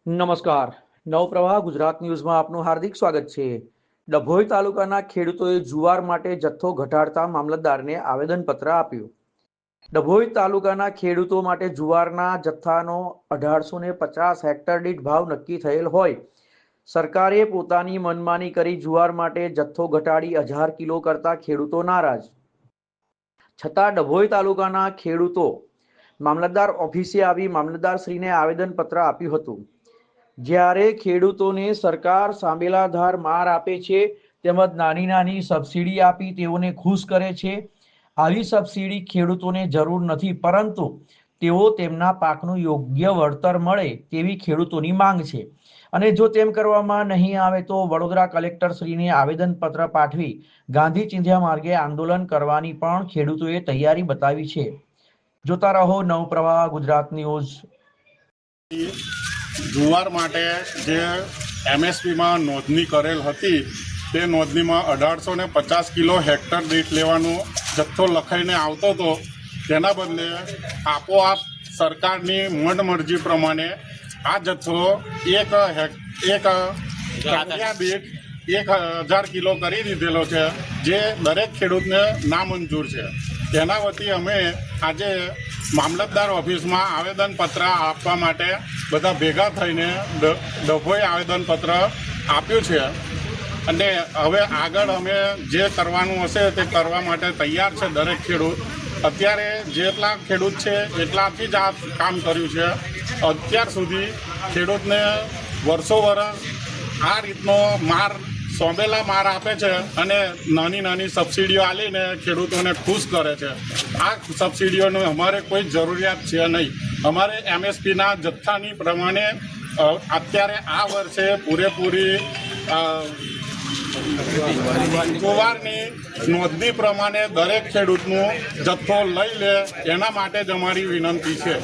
નમસ્કાર. નવપ્રવાહ ગુજરાત ન્યૂઝમાં આપનું હાર્દિક સ્વાગત છે. ડભોઈ તાલુકાના ખેડૂતોએ જુવાર માટે જથ્થો ઘટાડતા મામલતદારને આવેદનપત્ર આપ્યું. ડભોઈ તાલુકાના ખેડૂતો માટે જુવારના જથ્થાનો 1850 હેક્ટર દીઠ ભાવ નક્કી થયેલ હોય સરકારે પોતાની મનમાની કરી જુવાર માટે જથ્થો ઘટાડી 1000 કિલો કરતા ખેડૂતો નારાજ. છતાં ડભોઈ તાલુકાના ખેડૂતો મામલતદાર ઓફિસે આવી મામલતદારશ્રીને આવેદનપત્ર આપ્યું હતું. જ્યારે ખેડૂતોને સરકાર સાંબેલાધાર માર આપે છે તેમજ નાની નાની સબસિડી આપી તેઓને ખુશ કરે છે. આવી સબસિડી ખેડૂતોને જરૂર નથી, પરંતુ તેઓ તેમના પાકનું યોગ્ય વળતર મળે તેવી ખેડૂતોની માંગ છે. અને જો તેમ કરવામાં નહીં આવે તો વડોદરા કલેક્ટરશ્રીને આવેદનપત્ર પાઠવી ગાંધી ચિંધ્યા માર્ગે આંદોલન કરવાની પણ ખેડૂતોએ તૈયારી બતાવી છે. જોતા રહો નવપ્રવાહ ગુજરાત ન્યૂઝ. જુવાર માટે જે એમએસપીમાં નોંધણી કરેલ હતી તે નોંધણીમાં 1850 કિલો હેક્ટર દીઠ લેવાનો જથ્થો લખાઈને આવતો હતો. તેના બદલે આપોઆપ સરકારની મનમરજી પ્રમાણે આ જથ્થો એક કાંકરિયા દીઠ 1000 કિલો કરી દીધેલો છે, જે દરેક ખેડૂતને નામંજૂર છે. તેના વતી અમે આજે મામલતદાર ઓફિસમાં આવેદનપત્ર આપવા માટે બધા ભેગા થઈને ડભોઈ આવેદનપત્ર આપ્યું છે. અને હવે આગળ અમે જે કરવાનું હશે તે કરવા માટે તૈયાર છે દરેક ખેડૂત. અત્યારે જેટલા ખેડૂત છે એટલાથી જ આ કામ કર્યું છે. અત્યાર સુધી ખેડૂતને વર્ષો વર્ષ આ રીતનો માર સોંબેલા માર આપે છે અને નાની નાની સબસિડીઓ આલીને ખેડૂતોને ખુશ કરે છે. આ સબસિડીઓની અમારે કોઈ જરૂરિયાત છે નહીં. અમારે એમએસપીના જથ્થાની પ્રમાણે અત્યારે આ વર્ષે પૂરેપૂરી જુવારની નોંધણી પ્રમાણે દરેક ખેડૂતનો જથ્થો લઈ લે, એના માટે જ અમારી વિનંતી છે.